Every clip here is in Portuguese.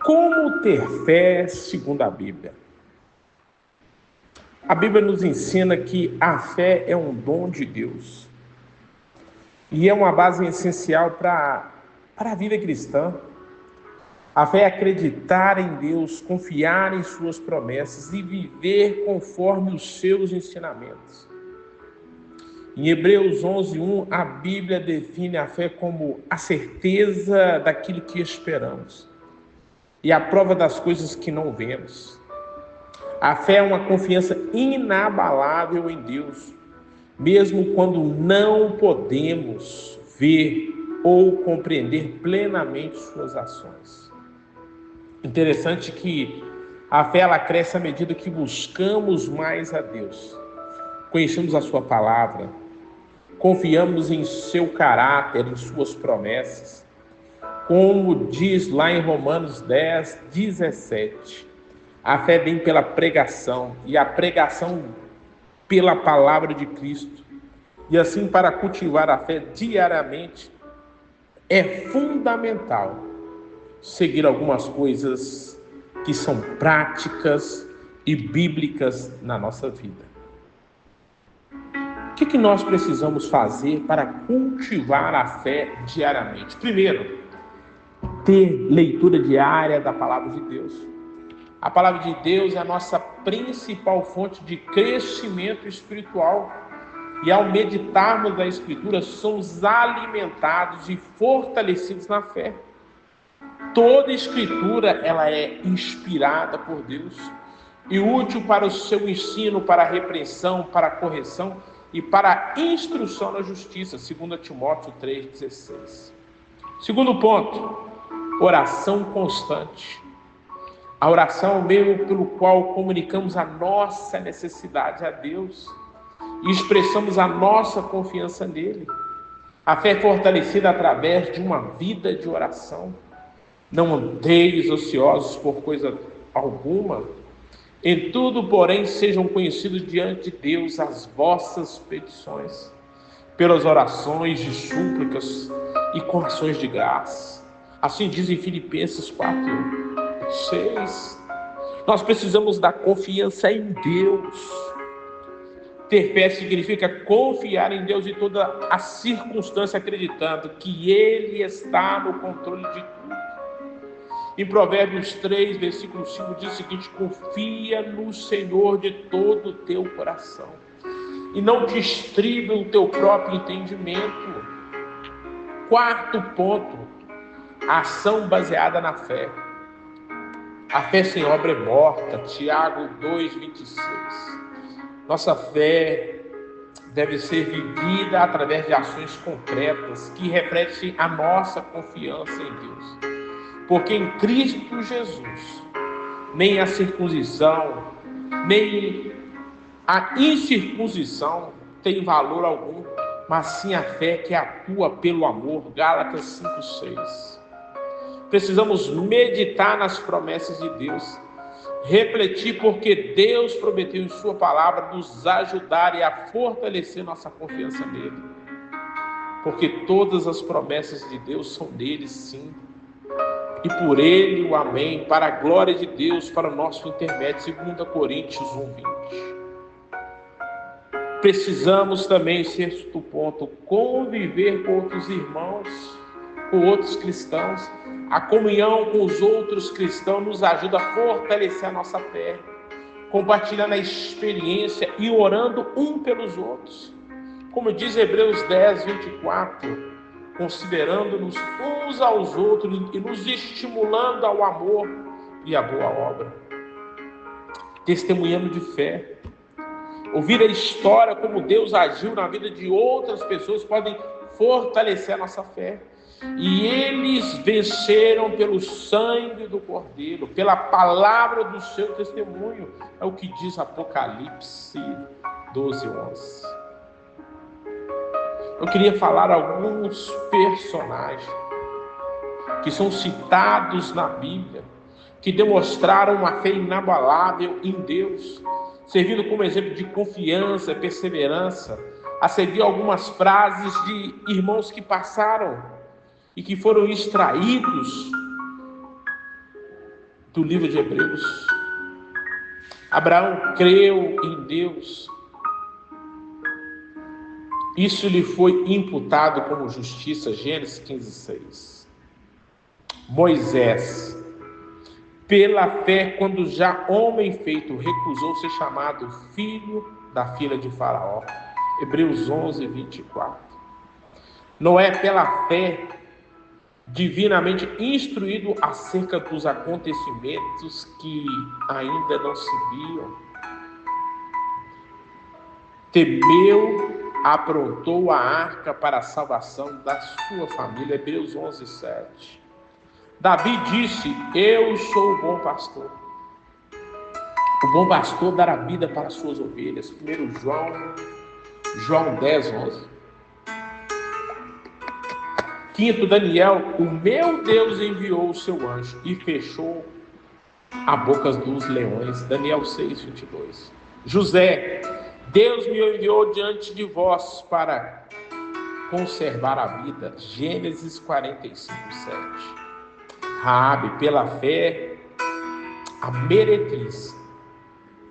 Como ter fé segundo a Bíblia? A Bíblia nos ensina que a fé é um dom de Deus e é uma base essencial para a vida cristã. A fé é acreditar em Deus, confiar em suas promessas e viver conforme os seus ensinamentos. Em Hebreus 11:1, a Bíblia define a fé como a certeza daquilo que esperamos e a prova das coisas que não vemos. A fé é uma confiança inabalável em Deus, mesmo quando não podemos ver ou compreender plenamente suas ações. Interessante que a fé ela cresce à medida que buscamos mais a Deus, conhecemos a sua palavra, confiamos em seu caráter, em suas promessas, como diz lá em Romanos 10:17. A fé vem pela pregação, e a pregação pela palavra de Cristo. E assim, para cultivar a fé diariamente, é fundamental seguir algumas coisas que são práticas e bíblicas na nossa vida. O que nós precisamos fazer para cultivar a fé diariamente? Primeiro, ter leitura diária da palavra de Deus. A palavra de Deus é a nossa principal fonte de crescimento espiritual. E ao meditarmos na Escritura, somos alimentados e fortalecidos na fé. Toda Escritura ela é inspirada por Deus e útil para o seu ensino, para a repreensão, para a correção e para a instrução na justiça, 2 Timóteo 3,16. Segundo ponto, oração constante. A oração é o meio pelo qual comunicamos a nossa necessidade a Deus e expressamos a nossa confiança nele. A fé é fortalecida através de uma vida de oração. Não andeis ociosos por coisa alguma. Em tudo, porém, sejam conhecidos diante de Deus as vossas petições, pelas orações de súplicas e com ações de graça. Assim diz em Filipenses 4:6. Nós precisamos da confiança em Deus. Ter fé significa confiar em Deus em toda a circunstância, acreditando que Ele está no controle de tudo. Em Provérbios 3, versículo 5, diz o seguinte: confia no Senhor de todo o teu coração e não te estribe o teu próprio entendimento. Quarto ponto, ação baseada na fé. A fé sem obra é morta, Tiago 2:26. Nossa fé deve ser vivida através de ações concretas que refletem a nossa confiança em Deus. Porque em Cristo Jesus, nem a circuncisão, nem a incircuncisão tem valor algum, mas sim a fé que atua pelo amor, Gálatas 5:6. Precisamos meditar nas promessas de Deus, refletir porque Deus prometeu em sua palavra nos ajudar e a fortalecer nossa confiança nele. Porque todas as promessas de Deus são dele, sim. E por ele o amém, para a glória de Deus, para o nosso intermédio, 2 Coríntios 1:20. Precisamos também, sexto ponto, conviver com outros irmãos, com outros cristãos. A comunhão com os outros cristãos nos ajuda a fortalecer a nossa fé, compartilhando a experiência e orando um pelos outros. Como diz Hebreus 10:24, considerando-nos uns aos outros e nos estimulando ao amor e à boa obra. Testemunhando de fé. Ouvir a história como Deus agiu na vida de outras pessoas podem fortalecer a nossa fé. E eles venceram pelo sangue do Cordeiro, pela palavra do seu testemunho. É o que diz Apocalipse 12:11. Eu queria falar alguns personagens que são citados na Bíblia, que demonstraram uma fé inabalável em Deus, servindo como exemplo de confiança, perseverança, a seguir algumas frases de irmãos que passaram e que foram extraídos do livro de Hebreus. Abraão creu em Deus. Isso lhe foi imputado como justiça, Gênesis 15:6. Moisés, pela fé, quando já homem feito, recusou ser chamado filho da filha de Faraó, Hebreus 11:24. Noé, pela fé, divinamente instruído acerca dos acontecimentos que ainda não se viam, temeu, aprontou a arca para a salvação da sua família, Hebreus 11:7. Davi disse: eu sou o bom pastor. O bom pastor dará vida para as suas ovelhas. 1 João 10:11. Quinto, Daniel: o meu Deus enviou o seu anjo e fechou a boca dos leões, Daniel 6:22. José: Deus me enviou diante de vós para conservar a vida, Gênesis 45:7. Raabe, pela fé, a meretriz,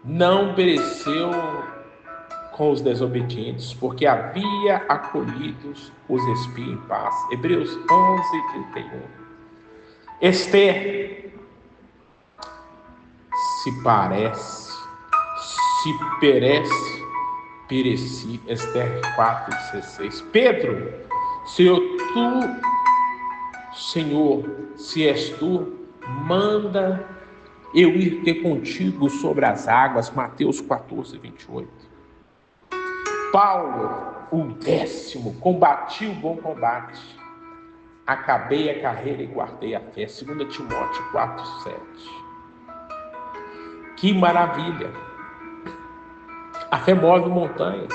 não pereceu com os desobedientes, porque havia acolhido os espios em paz, Hebreus 11:31. Esther, se pereci, Esther 4:16. Pedro: Senhor, se és tu, manda eu ir ter contigo sobre as águas, Mateus 14:28. Paulo, o 10º, combati o bom combate, acabei a carreira e guardei a fé, 2 Timóteo 4:7. Que maravilha! A fé move montanhas.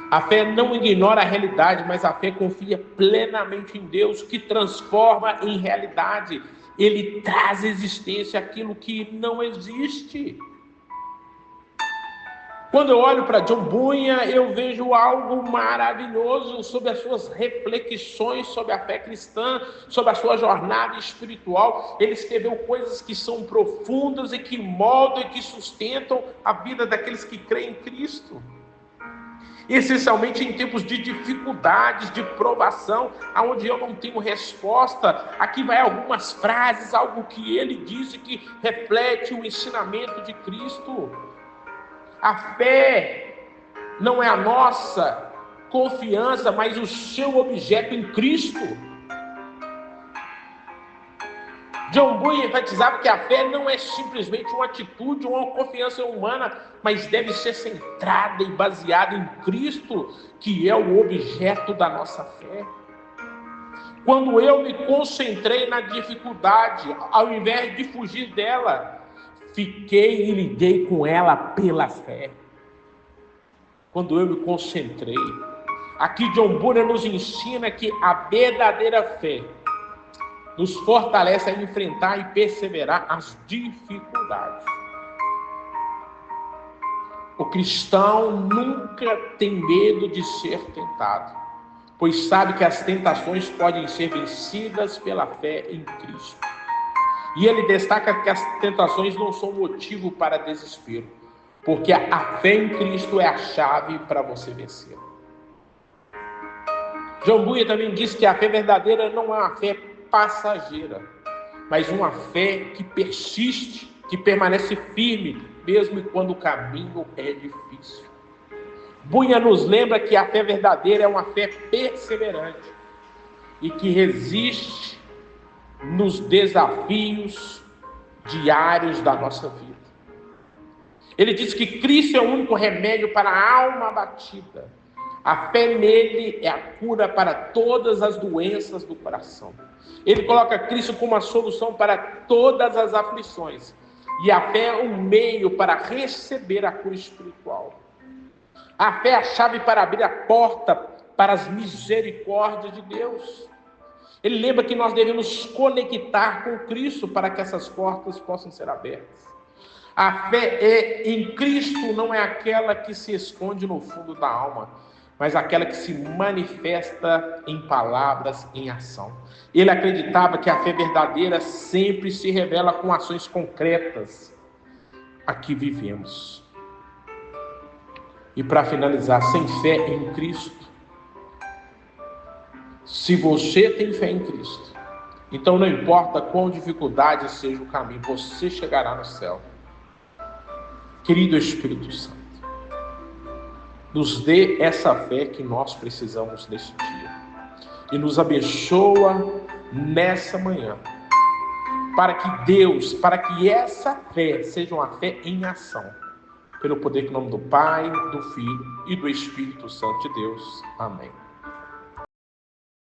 A fé não ignora a realidade, mas a fé confia plenamente em Deus, que transforma em realidade. Ele traz à existência aquilo que não existe. Quando eu olho para John Bunyan, eu vejo algo maravilhoso sobre as suas reflexões sobre a fé cristã, sobre a sua jornada espiritual. Ele escreveu coisas que são profundas e que moldam e que sustentam a vida daqueles que creem em Cristo. Essencialmente em tempos de dificuldades, de provação, aonde eu não tenho resposta, aqui vai algumas frases, algo que ele disse que reflete o ensinamento de Cristo. A fé não é a nossa confiança, mas o seu objeto em Cristo. John Bunyan enfatizava que a fé não é simplesmente uma atitude ou uma confiança humana, mas deve ser centrada e baseada em Cristo, que é o objeto da nossa fé. Quando eu me concentrei na dificuldade, ao invés de fugir dela, fiquei e lidei com ela pela fé. Quando eu me concentrei. Aqui John Bunyan nos ensina que a verdadeira fé nos fortalece a enfrentar e perseverar as dificuldades. O cristão nunca tem medo de ser tentado, pois sabe que as tentações podem ser vencidas pela fé em Cristo. E ele destaca que as tentações não são motivo para desespero, porque a fé em Cristo é a chave para você vencer. John Bunyan também diz que a fé verdadeira não é uma fé passageira, mas uma fé que persiste, que permanece firme, mesmo quando o caminho é difícil. Bunyan nos lembra que a fé verdadeira é uma fé perseverante e que resiste nos desafios diários da nossa vida. Ele diz que Cristo é o único remédio para a alma abatida. A fé nele é a cura para todas as doenças do coração. Ele coloca Cristo como a solução para todas as aflições. E a fé é um meio para receber a cura espiritual. A fé é a chave para abrir a porta para as misericórdias de Deus. Ele lembra que nós devemos conectar com Cristo para que essas portas possam ser abertas. A fé em Cristo não é aquela que se esconde no fundo da alma, mas aquela que se manifesta em palavras, em ação. Ele acreditava que a fé verdadeira sempre se revela com ações concretas. Aqui vivemos. E para finalizar, sem fé em Cristo, se você tem fé em Cristo, então não importa quão dificuldade seja o caminho, você chegará no céu. Querido Espírito Santo, nos dê essa fé que nós precisamos nesse dia. E nos abençoa nessa manhã. Para que essa fé seja uma fé em ação. Pelo poder que em nome do Pai, do Filho e do Espírito Santo de Deus. Amém.